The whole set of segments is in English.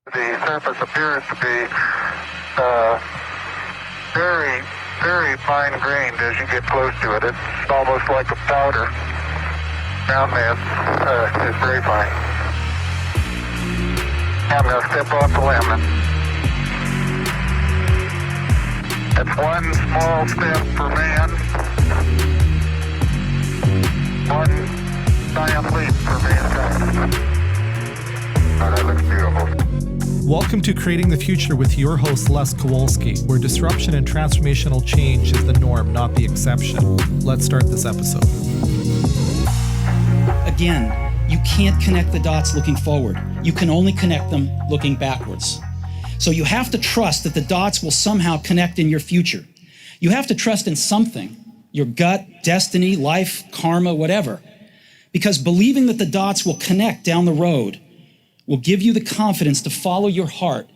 The surface appears to be very, very fine-grained as you get close to it. It's almost like a powder. Ground mass is very fine. I'm going to step off the limb. That's one small step for man, one giant leap for mankind. Oh, that looks beautiful. Welcome to Creating the Future with your host, Les Kowalski, where disruption and transformational change is the norm, not the exception. Let's start this episode. Again, you can't connect the dots looking forward. You can only connect them looking backwards. So you have to trust that the dots will somehow connect in your future. You have to trust in something, your gut, destiny, life, karma, whatever. Because believing that the dots will connect down the road will give you the confidence to follow your heart,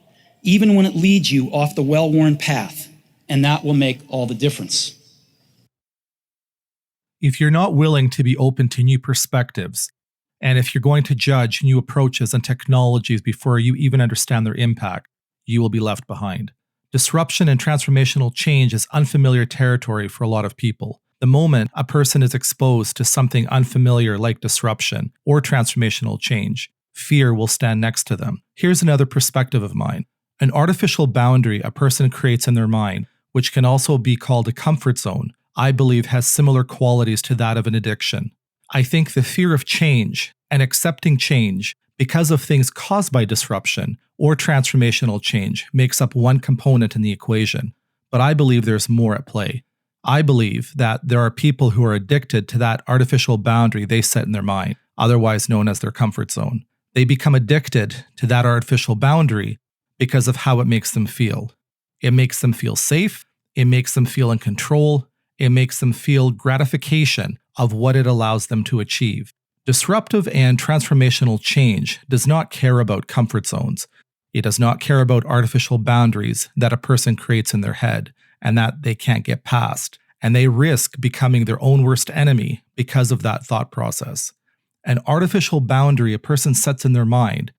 even when it leads you off the well-worn path. And that will make all the difference. If you're not willing to be open to new perspectives, and if you're going to judge new approaches and technologies before you even understand their impact, you will be left behind. Disruption and transformational change is unfamiliar territory for a lot of people. The moment a person is exposed to something unfamiliar like disruption or transformational change, fear will stand next to them. Here's another perspective of mine. An artificial boundary a person creates in their mind, which can also be called a comfort zone, I believe has similar qualities to that of an addiction. I think the fear of change and accepting change because of things caused by disruption or transformational change makes up one component in the equation, but I believe there's more at play. I believe that there are people who are addicted to that artificial boundary they set in their mind, otherwise known as their comfort zone. They become addicted to that artificial boundary because of how it makes them feel. It makes them feel safe, it makes them feel in control, it makes them feel gratification of what it allows them to achieve. Disruptive and transformational change does not care about comfort zones. It does not care about artificial boundaries that a person creates in their head and that they can't get past, and they risk becoming their own worst enemy because of that thought process. An artificial boundary a person sets in their mind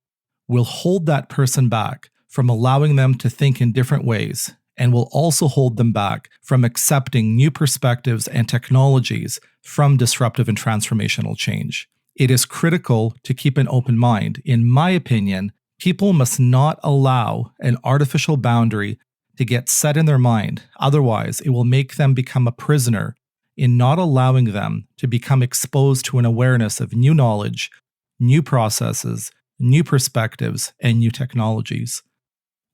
will hold that person back from allowing them to think in different ways and will also hold them back from accepting new perspectives and technologies from disruptive and transformational change. It is critical to keep an open mind. In my opinion, people must not allow an artificial boundary to get set in their mind. Otherwise, it will make them become a prisoner in not allowing them to become exposed to an awareness of new knowledge, new processes, new perspectives, and new technologies.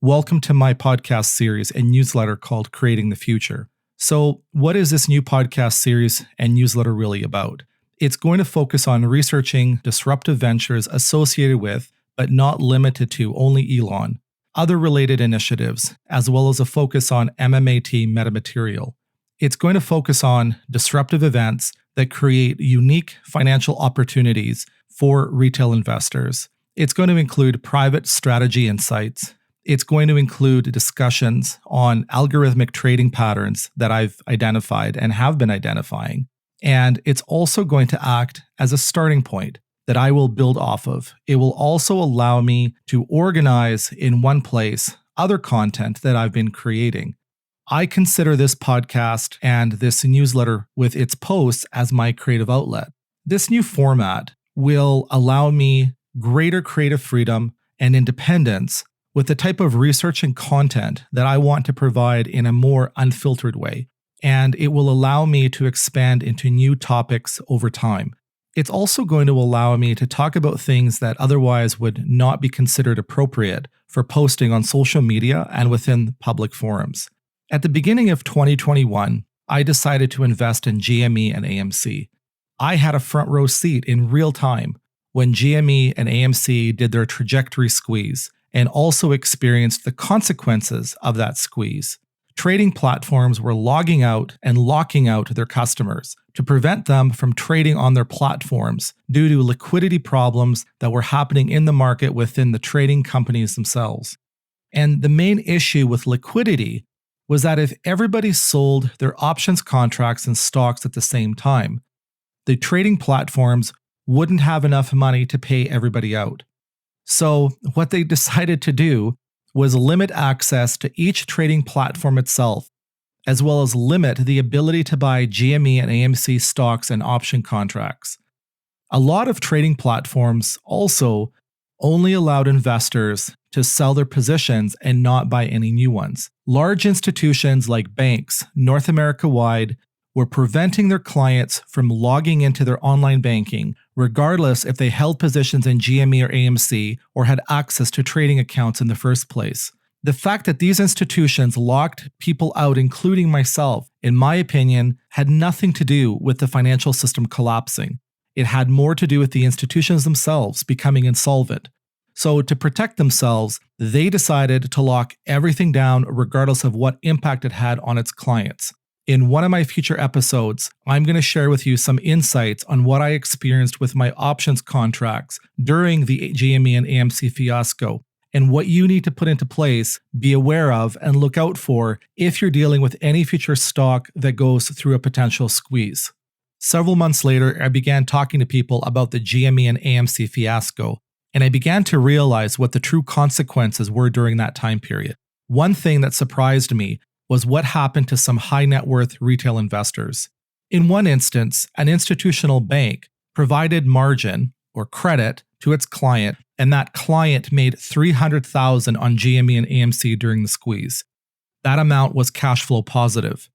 Welcome to my podcast series and newsletter called Creating the Future. So, what is this new podcast series and newsletter really about? It's going to focus on researching disruptive ventures associated with, but not limited to, only Elon, other related initiatives, as well as a focus on MMAT metamaterial. It's going to focus on disruptive events that create unique financial opportunities for retail investors. It's going to include private strategy insights. It's going to include discussions on algorithmic trading patterns that I've identified and have been identifying. And it's also going to act as a starting point that I will build off of. It will also allow me to organize in one place other content that I've been creating. I consider this podcast and this newsletter with its posts as my creative outlet. This new format will allow me greater creative freedom and independence with the type of research and content that I want to provide in a more unfiltered way. And it will allow me to expand into new topics over time. It's also going to allow me to talk about things that otherwise would not be considered appropriate for posting on social media and within public forums. At the beginning of 2021, I decided to invest in GME and AMC. I had a front row seat in real time when GME and AMC did their trajectory squeeze and also experienced the consequences of that squeeze. Trading platforms were logging out and locking out their customers to prevent them from trading on their platforms due to liquidity problems that were happening in the market within the trading companies themselves. And the main issue with liquidity was that if everybody sold their options contracts and stocks at the same time, the trading platforms wouldn't have enough money to pay everybody out. So, what they decided to do was limit access to each trading platform itself, as well as limit the ability to buy GME and AMC stocks and option contracts. A lot of trading platforms also only allowed investors to sell their positions and not buy any new ones. Large institutions like banks, North America wide, were preventing their clients from logging into their online banking, regardless if they held positions in GME or AMC or had access to trading accounts in the first place. The fact that these institutions locked people out, including myself, in my opinion, had nothing to do with the financial system collapsing. It had more to do with the institutions themselves becoming insolvent. So, to protect themselves, they decided to lock everything down regardless of what impact it had on its clients. In one of my future episodes, I'm going to share with you some insights on what I experienced with my options contracts during the GME and AMC fiasco, and what you need to put into place, be aware of, and look out for if you're dealing with any future stock that goes through a potential squeeze. Several months later, I began talking to people about the GME and AMC fiasco, and I began to realize what the true consequences were during that time period. One thing that surprised me was what happened to some high net worth retail investors. In one instance, an institutional bank provided margin or credit to its client, and that client made $300,000 on GME and AMC during the squeeze. That amount was cash flow positive.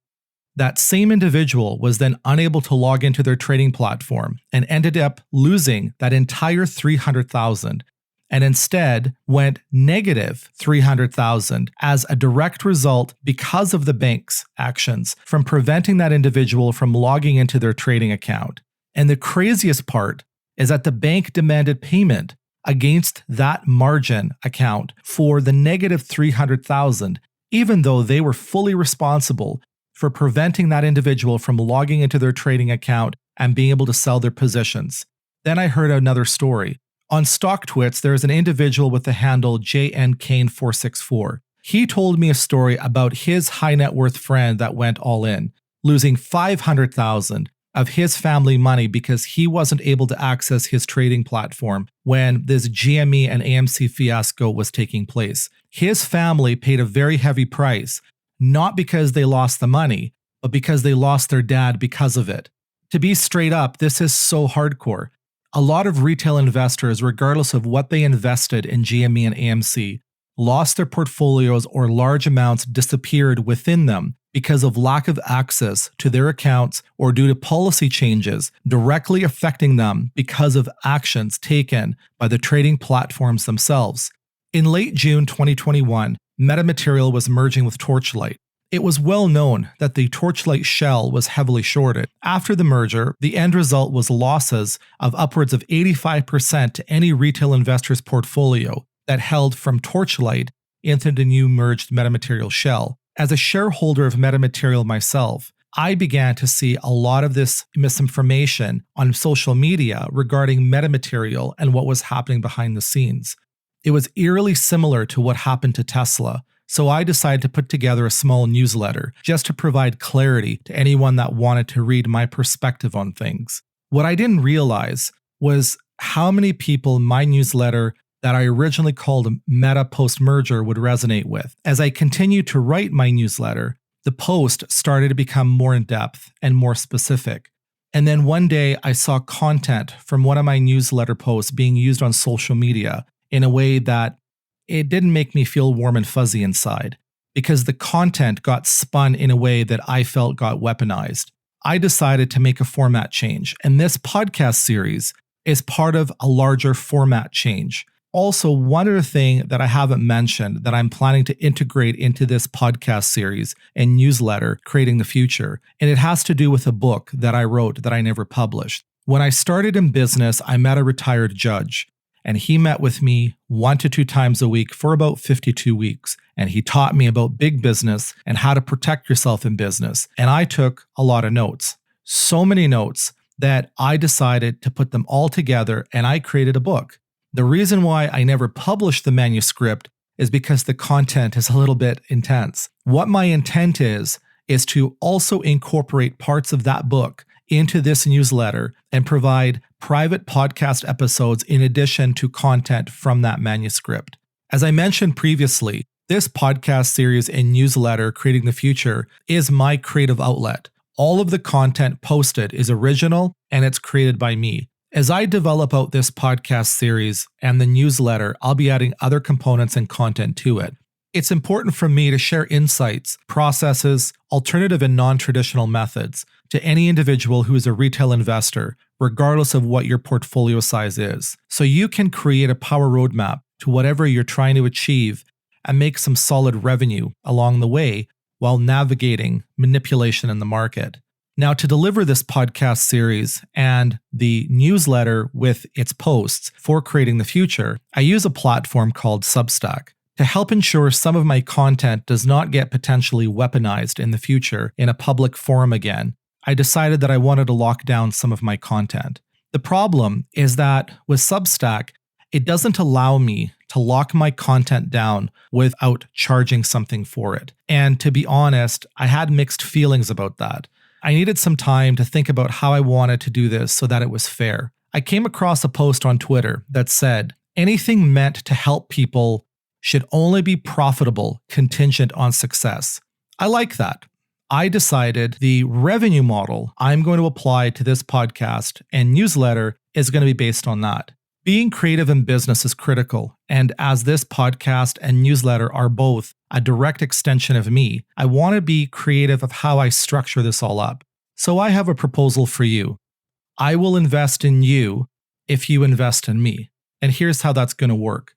That same individual was then unable to log into their trading platform and ended up losing that entire $300,000, and instead went negative $300,000 as a direct result because of the bank's actions from preventing that individual from logging into their trading account. And the craziest part is that the bank demanded payment against that margin account for the negative $300,000, even though they were fully responsible for preventing that individual from logging into their trading account and being able to sell their positions. Then I heard another story. On StockTwits, there is an individual with the handle JNKane464. He told me a story about his high net worth friend that went all in, losing $500,000 of his family money because he wasn't able to access his trading platform when this GME and AMC fiasco was taking place. His family paid a very heavy price, not because they lost the money, but because they lost their dad because of it. To be straight up, this is so hardcore. A lot of retail investors, regardless of what they invested in GME and AMC, lost their portfolios or large amounts disappeared within them because of lack of access to their accounts or due to policy changes directly affecting them because of actions taken by the trading platforms themselves. In late June 2021, Metamaterial was merging with Torchlight. It was well known that the Torchlight shell was heavily shorted. After the merger, the end result was losses of upwards of 85% to any retail investor's portfolio that held from Torchlight into the new merged Metamaterial shell. As a shareholder of Metamaterial myself, I began to see a lot of this misinformation on social media regarding Metamaterial and what was happening behind the scenes. It was eerily similar to what happened to Tesla. So I decided to put together a small newsletter just to provide clarity to anyone that wanted to read my perspective on things. What I didn't realize was how many people my newsletter that I originally called Meta Post-Merger would resonate with. As I continued to write my newsletter, the post started to become more in-depth and more specific. And then one day I saw content from one of my newsletter posts being used on social media in a way that it didn't make me feel warm and fuzzy inside, because the content got spun in a way that I felt got weaponized. I decided to make a format change, and this podcast series is part of a larger format change. Also, one other thing that I haven't mentioned that I'm planning to integrate into this podcast series and newsletter, Creating the Future, and it has to do with a book that I wrote that I never published. When I started in business, I met a retired judge, and he met with me 1 to 2 times a week for about 52 weeks. And he taught me about big business and how to protect yourself in business. And I took a lot of notes, so many notes that I decided to put them all together, and I created a book. The reason why I never published the manuscript is because the content is a little bit intense. What my intent is to also incorporate parts of that book into this newsletter and provide private podcast episodes in addition to content from that manuscript. As I mentioned previously, this podcast series and newsletter, Creating the Future, is my creative outlet. All of the content posted is original and it's created by me. As I develop out this podcast series and the newsletter, I'll be adding other components and content to it. It's important for me to share insights, processes, alternative and non-traditional methods to any individual who is a retail investor, regardless of what your portfolio size is, so you can create a power roadmap to whatever you're trying to achieve and make some solid revenue along the way while navigating manipulation in the market. Now, to deliver this podcast series and the newsletter with its posts for Creating the Future, I use a platform called Substack to help ensure some of my content does not get potentially weaponized in the future in a public forum again. I decided that I wanted to lock down some of my content. The problem is that with Substack, it doesn't allow me to lock my content down without charging something for it. And to be honest, I had mixed feelings about that. I needed some time to think about how I wanted to do this so that it was fair. I came across a post on Twitter that said, anything meant to help people should only be profitable contingent on success. I like that. I decided the revenue model I'm going to apply to this podcast and newsletter is going to be based on that. Being creative in business is critical, and as this podcast and newsletter are both a direct extension of me, I want to be creative of how I structure this all up. So I have a proposal for you. I will invest in you if you invest in me. And here's how that's going to work.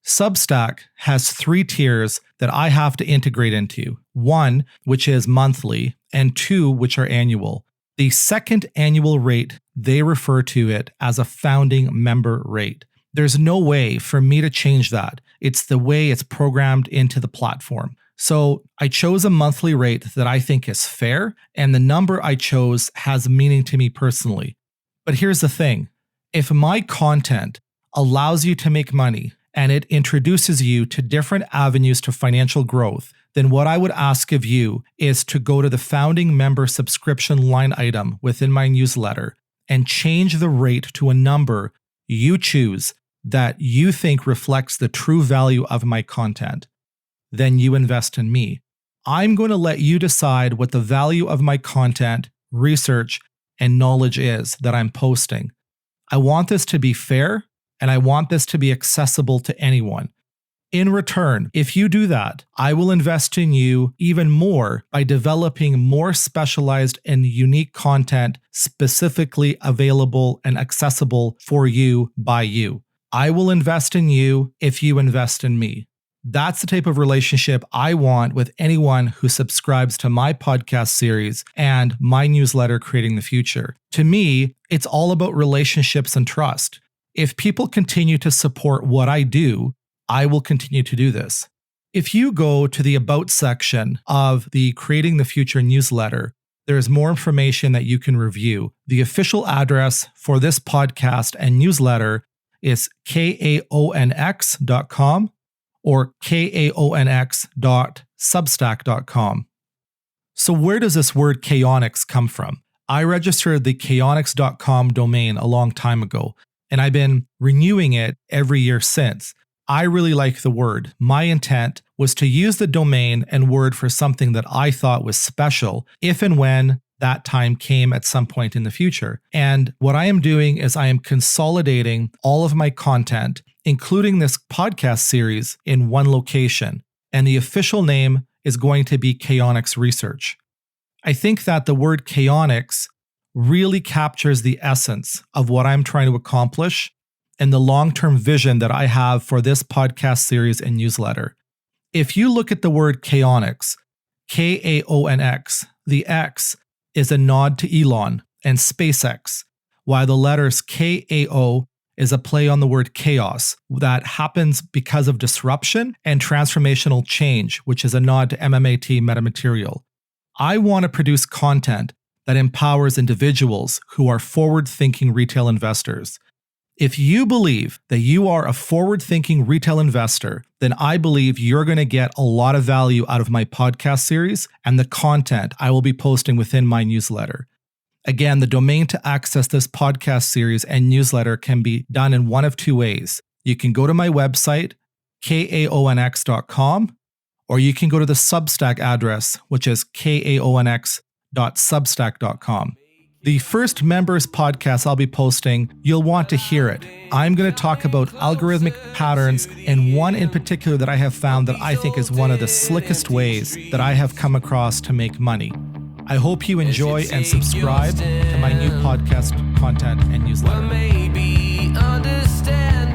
Substack has 3 tiers that I have to integrate into. 1, which is monthly, and 2, which are annual. The second annual rate, they refer to it as a founding member rate. There's no way for me to change that. It's the way it's programmed into the platform. So I chose a monthly rate that I think is fair, and the number I chose has meaning to me personally. But here's the thing. If my content allows you to make money and it introduces you to different avenues to financial growth, then what I would ask of you is to go to the founding member subscription line item within my newsletter and change the rate to a number you choose that you think reflects the true value of my content. Then you invest in me. I'm going to let you decide what the value of my content, research, and knowledge is that I'm posting. I want this to be fair, and I want this to be accessible to anyone. In return, if you do that, I will invest in you even more by developing more specialized and unique content specifically available and accessible for you by you. I will invest in you if you invest in me. That's the type of relationship I want with anyone who subscribes to my podcast series and my newsletter, Creating the Future. To me, it's all about relationships and trust. If people continue to support what I do, I will continue to do this. If you go to the About section of the Creating the Future newsletter, there is more information that you can review. The official address for this podcast and newsletter is kaonx.com or kaonx.substack.com. So where does this word Kaonx come from? I registered the kaonx.com domain a long time ago, and I've been renewing it every year since. I really like the word. My intent was to use the domain and word for something that I thought was special if and when that time came at some point in the future. And what I am doing is I am consolidating all of my content, including this podcast series, in one location. And the official name is going to be Kaonx Research. I think that the word Kaonx really captures the essence of what I'm trying to accomplish and the long-term vision that I have for this podcast series and newsletter. If you look at the word Kaonx, Kaonx, the X is a nod to Elon and SpaceX, while the letters Kao is a play on the word chaos that happens because of disruption and transformational change, which is a nod to MMAT metamaterial. I want to produce content that empowers individuals who are forward-thinking retail investors. If you believe that you are a forward-thinking retail investor, then I believe you're going to get a lot of value out of my podcast series and the content I will be posting within my newsletter. Again, the domain to access this podcast series and newsletter can be done in one of two ways. You can go to my website, kaonx.com, or you can go to the Substack address, which is kaonx.substack.com. The first members podcast I'll be posting, you'll want to hear it. I'm going to talk about algorithmic patterns, and one in particular that I have found that I think is one of the slickest ways that I have come across to make money. I hope you enjoy and subscribe to my new podcast content and newsletter. Maybe understand